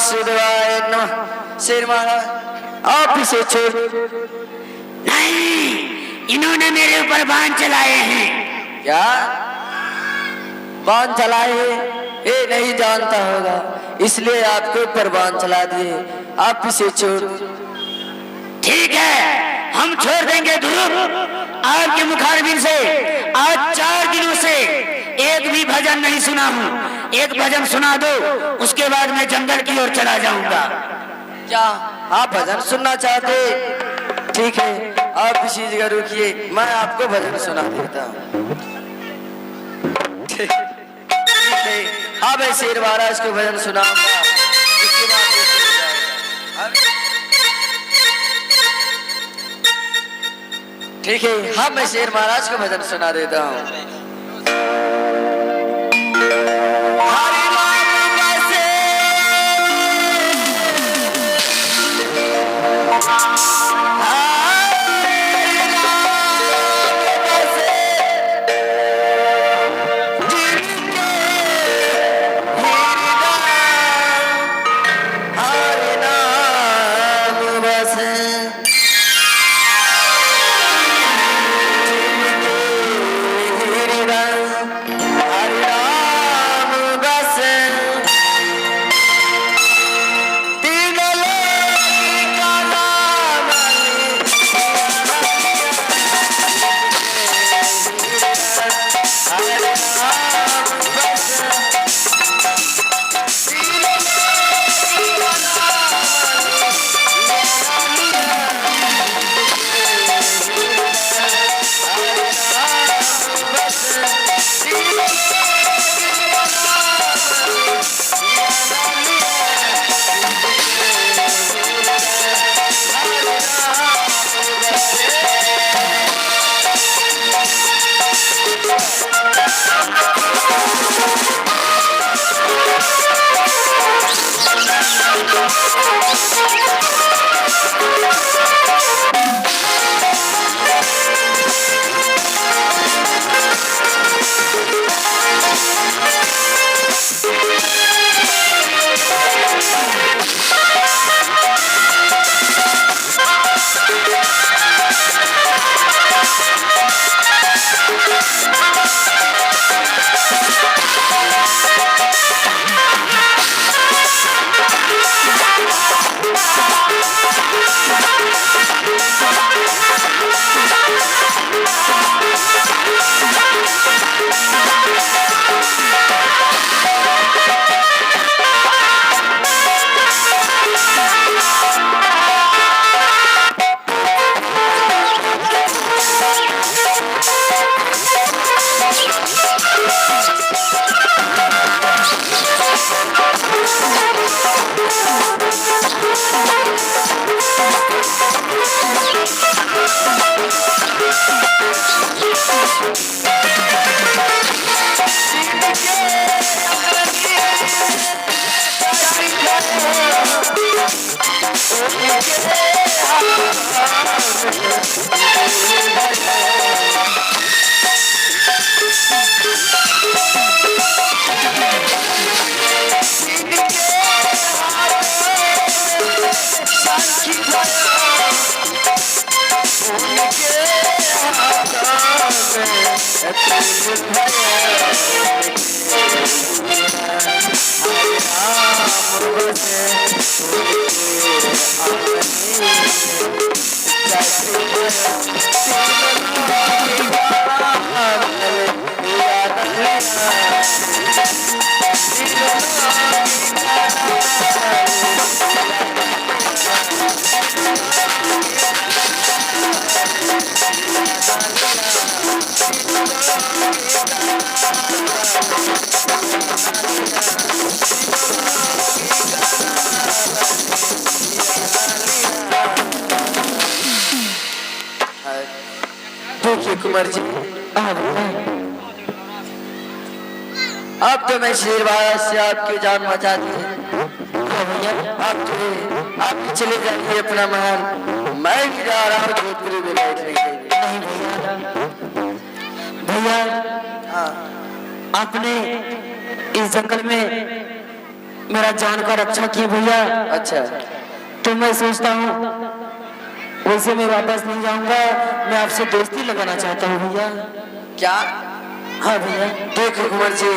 वासुदेवाय नमः। शेर महाराज आप इसे छोड़। नहीं, इन्होंने मेरे ऊपर बाण चलाए हैं। क्या बाण चलाए? ये नहीं जानता होगा, इसलिए आपके ऊपर बाण चला दिए। आप इसे छोड़। ठीक है, हम छोड़ देंगे ध्रुव। आपके मुखारबिन से आज 4 दिनों से एक भी भजन नहीं सुना हूँ। एक भजन सुना दो, उसके बाद मैं जंगल की ओर चला जाऊंगा। क्या आप भजन सुनना चाहते? ठीक है, आप इसी जगह रुकिए, मैं आपको भजन सुना देता हूँ। ठीक है, हाँ मैं शेर महाराज को भजन सुनाऊंगा, उसके बाद ये सुन जाएगा। ठीक है, हाँ मैं शेर महाराज को भजन सुना देता हूँ। कुंवर जी अब तो मैं शेर महाराज से आपकी जान बचा दी है। आप चले जाइए अपना महल, मैं भी जा रहा हूँ जोधपुरी में बैठने के लिए। नहीं भैया, हाँ आपने इस जंगल में मेरा जान का रक्षा किए भैया। अच्छा, तो मैं सोचता हूँ वैसे मैं वापस नहीं जाऊंगा, मैं आपसे दोस्ती लगाना चाहता हूँ भैया। क्या? हाँ भैया। देखो कुंवर जी,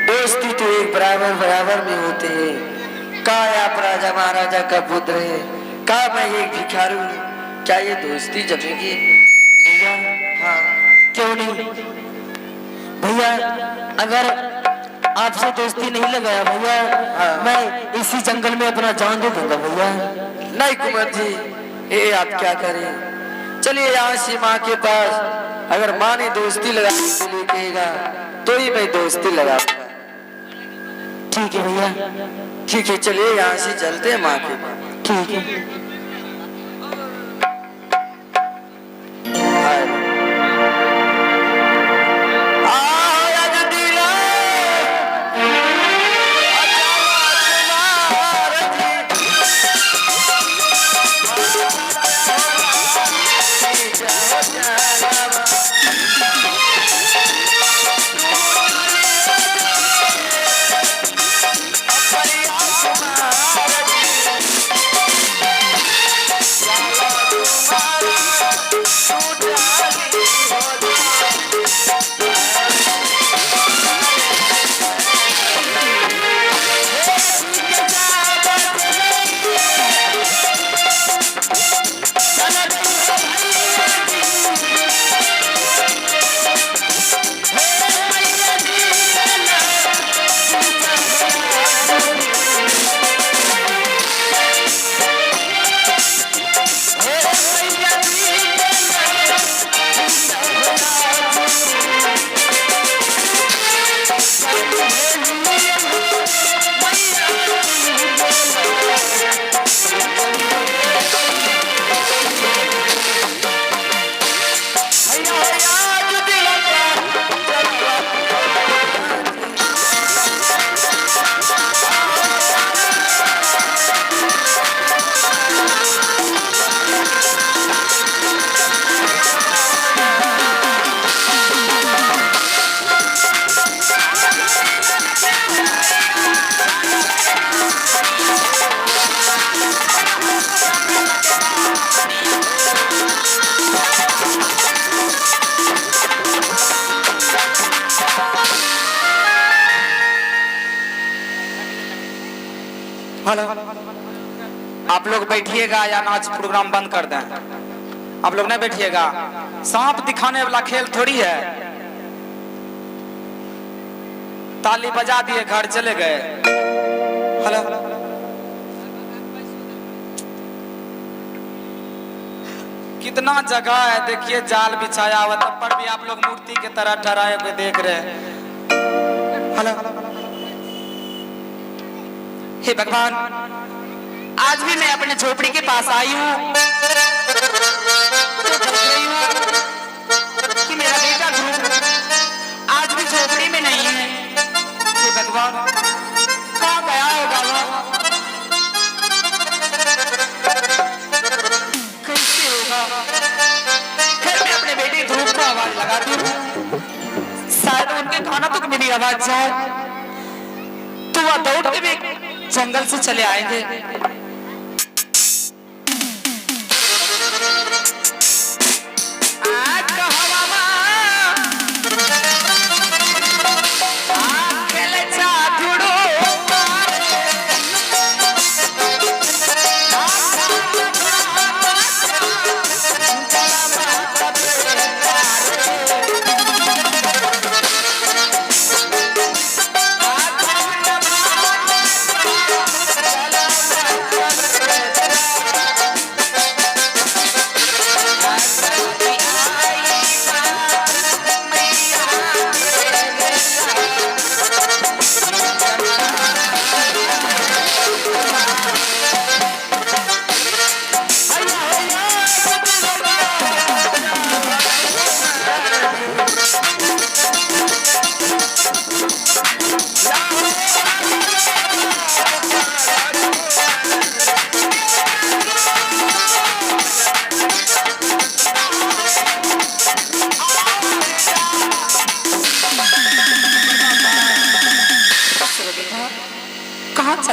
दोस्ती तो एक बराबर बराबर में होते हैं। का आप राजा महाराजा का पुत्र है, का मैं एक भिखारी हूँ, क्या ये दोस्ती जमेगी? भैया हाँ, क्यों नहीं भैया, अगर आपसे दोस्ती नहीं लगाया भैया, हाँ। मैं इसी जंगल में अपना जान दे दूंगा भैया। नहीं कुंवर जी, ये आप क्या करें? चलिए यहाँ से माँ के पास, अगर माँ ने दोस्ती लगाने के लिए कहेगा तो ही मैं दोस्ती लगाऊंगा। ठीक है भैया। ठीक है, चलिए यहाँ से चलते हैं माँ के पास। ठीक है। हेलो, आप लोग बैठिएगा या नाच प्रोग्राम बंद कर दें? आप लोग नहीं बैठिएगा। सांप दिखाने वाला खेल थोड़ी है। ताली बजा दिए, घर चले गए। हेलो, कितना जगह है, देखिए जाल बिछाया हुआ, तब पर भी आप लोग मूर्ति के तरह ठहराए हुए देख रहे हैं। हेलो, हे भगवान, आज भी मैं अपने झोपड़ी के पास आई हूँ तो देख रही हूँ कि मेरा बेटा ध्रुव आज भी झोपड़ी में नहीं है। हे भगवान, कहाँ गया होगा वो? कैसे होगा? फिर मैं अपने बेटे ध्रुव को आवाज लगाती हूँ, शायद उनके खाना तक मेरी आवाज जाए तो वह दौड़ते हुए जंगल से चले आएंगे।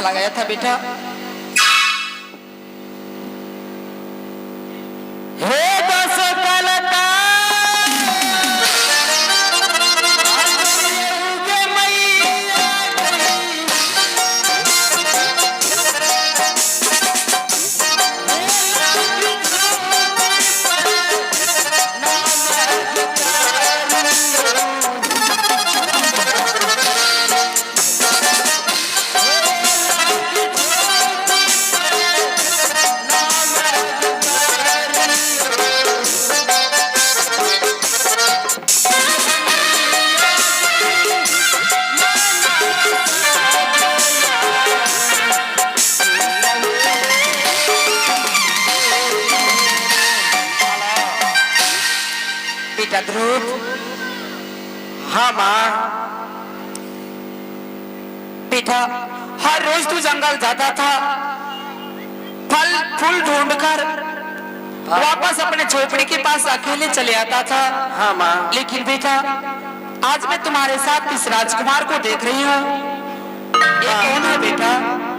चला गया था बेटा। हे बस कलता बेटा ध्रुव, हाँ माँ। बेटा हर रोज तू जंगल जाता था, फल फूल ढूंढकर वापस अपने झोपड़ी के पास अकेले चले आता था। हाँ माँ। लेकिन बेटा आज मैं तुम्हारे साथ इस राजकुमार को देख रही हूँ। ये कौन है बेटा?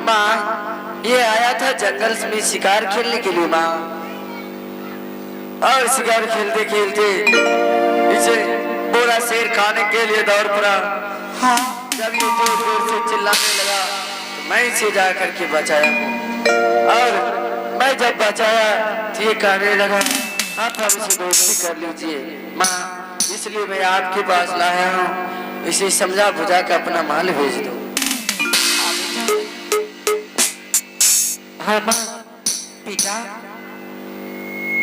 माँ, ये आया था जंगल में शिकार खेलने के लिए माँ, और शिकार खेलते खेलते इसे बोरा शेर खाने के लिए दौड़ पड़ा। हाँ जब ये जोर जोर से चिल्लाने लगा तो मैं इसे जा करके बचाया, और मैं जब बचाया तो ये कहने लगा आप हमसे दोस्ती कर लीजिए माँ, इसलिए मैं आपके पास लाया हूँ, इसे समझा बुझा कर अपना माल भेज दो। हाँ माँ। बेटा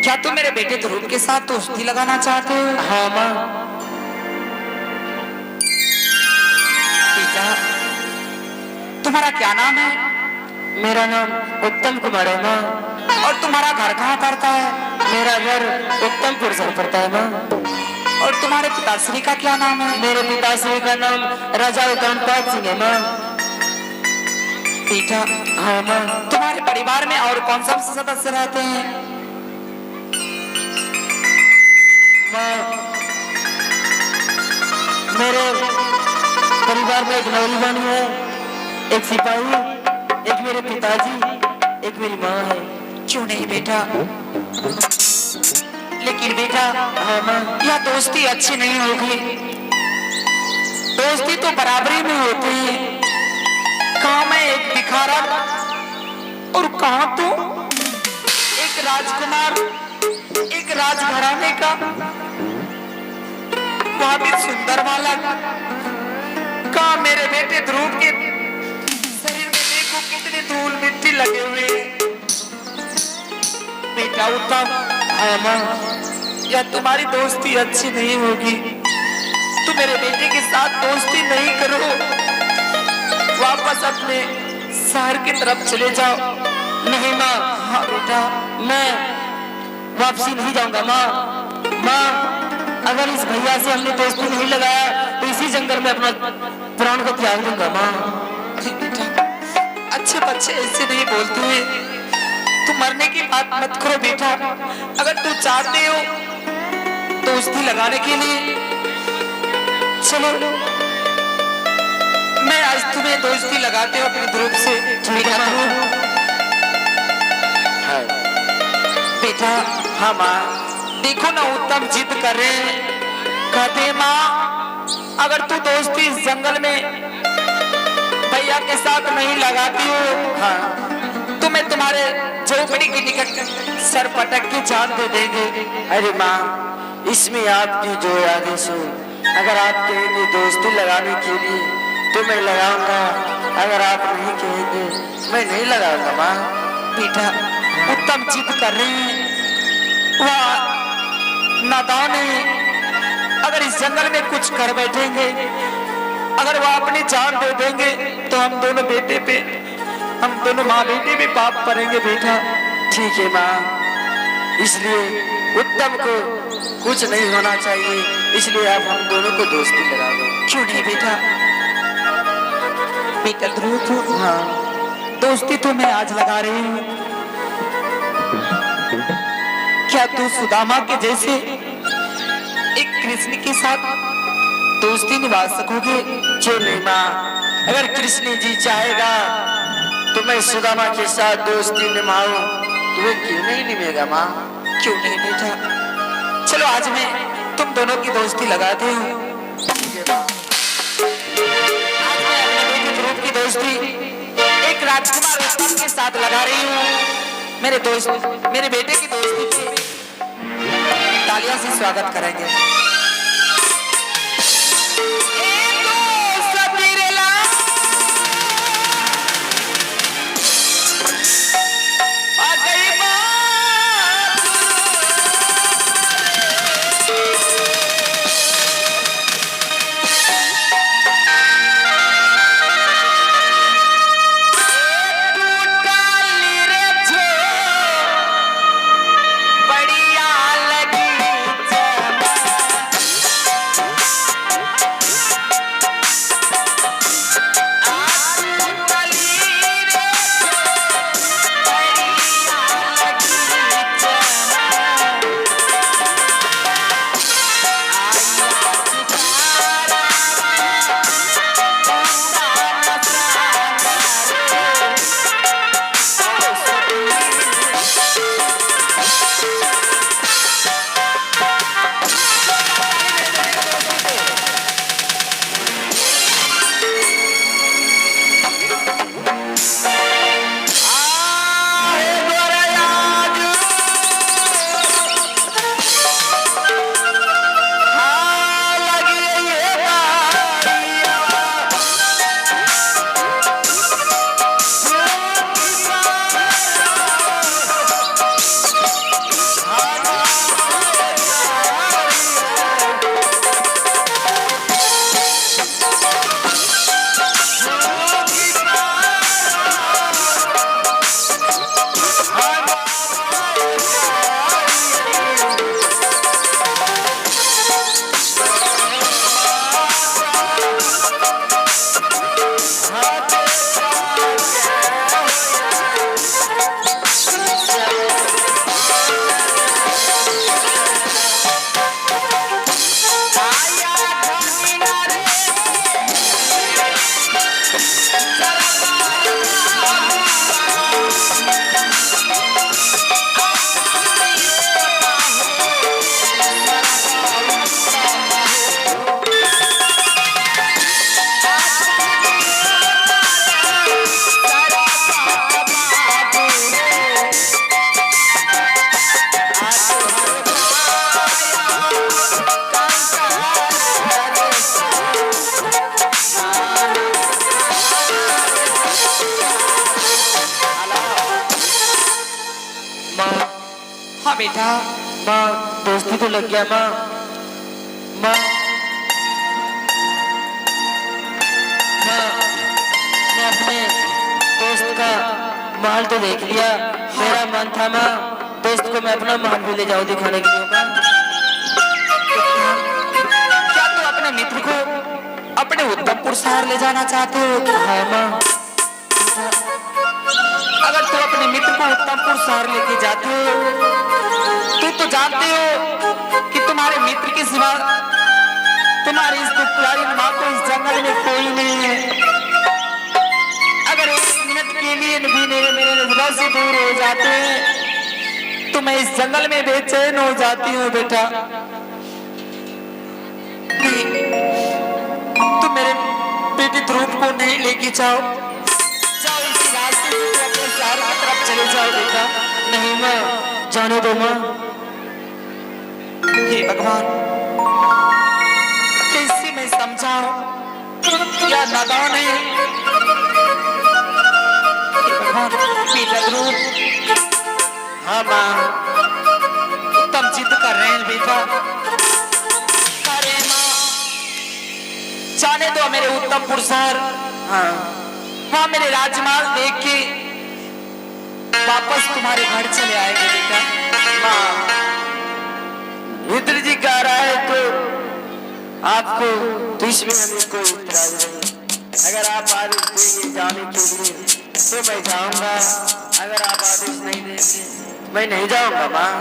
क्या तुम मेरे बेटे ध्रुव के साथ दोस्ती लगाना चाहते हो? हाँ माँ। बेटा तुम्हारा क्या नाम है? मेरा नाम उत्तम कुमार है माँ। और तुम्हारा घर कहाँ पड़ता है? मेरा घर उत्तमपुर से पड़ता है माँ। और तुम्हारे पिताश्री का क्या नाम है? मेरे पिताश्री का नाम राजा उत्तमपाद सिंह है माँ। बेटा हाँ माँ। तुम्हारे परिवार में और कौन सा सदस्य रहते हैं? माँ, मेरे परिवार में एक नौजवान है, एक सिपाही, एक मेरे पिताजी, एक मेरी माँ है। क्यों नहीं बेटा, लेकिन बेटा हाँ माँ। यह दोस्ती अच्छी नहीं होगी। दोस्ती तो बराबरी में होती है। कहाँ मैं एक भिखारा और कहाँ तो एक राजकुमार, एक राजघराने का, वह भी सुंदर बालक। कहाँ मेरे बेटे ध्रुव के शरीर में देखो कितनी धूल मिट्टी लगे हुए हैं। बेटा उत्तम, हाँ माँ। या तुम्हारी दोस्ती अच्छी नहीं होगी। तुम मेरे बेटे के साथ दोस्ती नहीं करो, वापस अपने शहर की तरफ चले जाओ। नहीं माँ। हाँ बेटा, मैं वापसी नहीं जाऊंगा माँ। माँ, अगर इस भैया से हमने दोस्ती नहीं लगाया तो इसी जंगल में अपना प्राण को त्याग दूंगा माँ। अरे बेटा, अच्छे बच्चे ऐसे नहीं बोलते हैं। तू मरने की बात मत करो बेटा। अगर तू चाहते हो दोस्ती लगाने के लिए, चलो मैं आज तुम्हें दोस्ती लगाते हो अपने ध्रुव से। ठीक है माँ। हाँ। बेटा हाँ माँ। देखो ना उत्तम जिद कर रहे हैं, कहते हैं माँ अगर तू दोस्ती इस जंगल में भैया के साथ नहीं लगाती हो, हाँ। तो मैं तुम्हारे झोपड़ी के निकट सर पटक के जान दे देंगे। अरे माँ, इसमें आपकी जो आदेश हो, अगर आप कहेंगे दोस्ती लगाने के लिए तो मैं लगाऊंगा, अगर आप नहीं कहेंगे मैं नहीं लगाऊंगा माँ। बेटा उत्तम जिद कर रहे हैं, वह नादान है। अगर इस जंगल में कुछ कर बैठेंगे, अगर वह अपनी जान दे देंगे तो हम दोनों बेटे पे, हम दोनों माँ बेटे पे पाप करेंगे बेटा। ठीक है माँ, इसलिए उत्तम को कुछ नहीं होना चाहिए, इसलिए आप हम दोनों को दोस्ती लगा दो। क्यों नहीं बेटा? बेटा ध्रुव, हाँ। दोस्ती तो मैं आज लगा रही हूँ। क्या तू सुदामा के जैसे एक कृष्ण के साथ दोस्ती निभा सकोगे? क्यों नहीं माँ, अगर कृष्ण जी चाहेगा तो मैं सुदामा के साथ दोस्ती निभाऊं, तुम्हें क्यों नहीं निभेगा माँ? क्यों नहीं बेटा, चलो आज मैं तुम दोनों की दोस्ती लगाती हूँ। आज मैं अपने बेटे ध्रुव की दोस्ती एक राजकुमार उत्तम के साथ लगा रही हूँ। मेरे बेटे की दोस्ती के तालियों से स्वागत करेंगे। हाँ बेटा। माँ दोस्ती तो लग गया माँ। माँ मैं अपने दोस्त का महल तो देख लिया, मेरा मन था माँ दोस्त को मैं अपना महल भी ले जाऊँ दिखाने के लिए माँ। क्या तू अपने मित्र को अपने उत्तमपुर शहर ले जाना चाहते हो? हाँ माँ। अगर तू अपने मित्र को उत्तमपुर शहर लेके जाते हो, तू तो जानते हो कि तुम्हारे मित्र के सिवा तुम्हारी इस दुखदारी माँ को इस जंगल में कोई नहीं है। अगर एक मिनट के लिए भी मेरे नजरों से दूर हो जाते हैं तो मैं इस जंगल में बेचैन हो जाती हूँ बेटा। नहीं, तुम मेरे बेटे ध्रुव को नहीं लेके जाओ, जाओ इसी रास्ते से तुम अपने शहर की तरफ चले जाओ बेटा। नहीं माँ, जाने दो माँ। हे भगवान, कैसे मैं समझाऊं, क्या नादान है। हे भगवान, बेटा ध्रुव। हाँ माँ। तुम जिद कर रहे हैं बेटा। अरे माँ, जाने दो मेरे उत्तमपुर शहर। हाँ वहाँ मेरे राजमाल देख के वापस तुम्हारे घर चले आएंगे बेटा। माँ, मित्र जी कह रहा है तो आपको तो इसमें हमें कोई इतराज नहीं। अगर आप आदेश देंगे जाने के लिए तो मैं जाऊंगा, अगर आप आदेश नहीं देंगे मैं नहीं जाऊंगा माँ।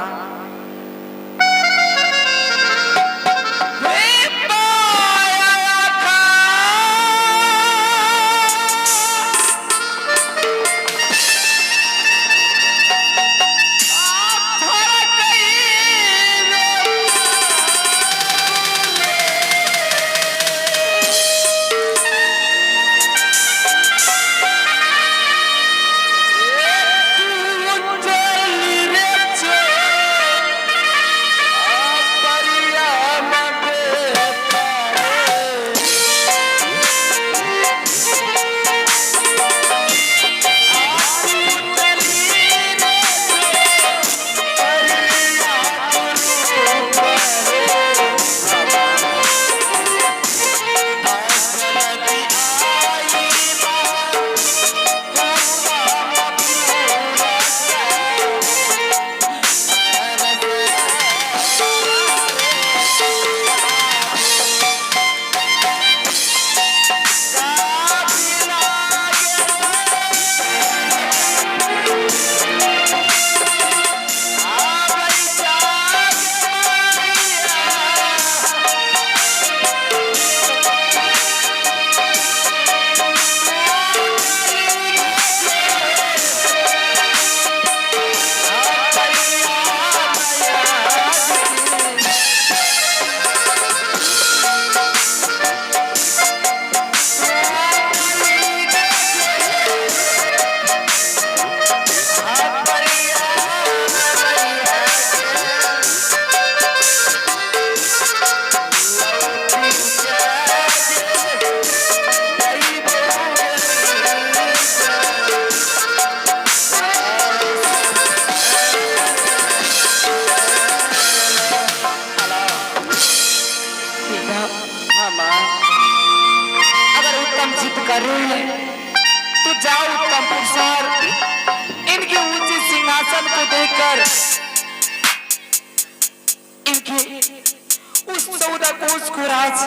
उस 14 कोस को राज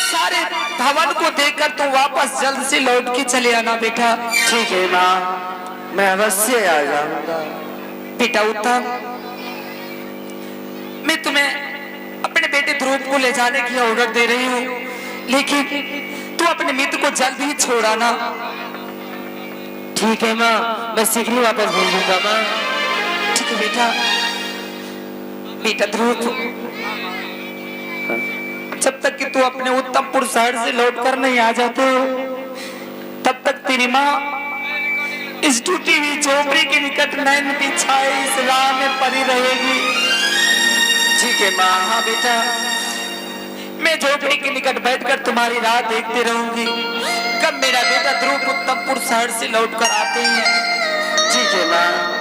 सारे भवन को देखकर तू वापस जल्द से लौट के चले आना बेटा। ठीक है माँ, मैं अवश्य आ जाऊंगा। बेटा उत्तम, मैं तुम्हें अपने बेटे ध्रुव को ले जाने की ऑर्डर दे रही हूँ, लेकिन तू अपने मित्र को जल्द ही छोड़ाना। ठीक है माँ, मैं शीघ्र ही वापस भेजूंगा माँ। ठीक है बेटा। बेटा ध्रुव, जब तक कि तू अपने उत्तमपुर शहर से लौटकर नहीं आ जाते हो, तब तक तेरी माँ इस टूटी हुई झोपड़ी के निकट नैन बिछाए इस राह में पड़ी रहेगी। ठीक है माँ। हाँ बेटा, मैं झोपड़ी के निकट बैठकर तुम्हारी राह देखती रहूंगी, कब मेरा बेटा ध्रुव उत्तमपुर शहर से लौटकर आते हैं। ठीक है माँ।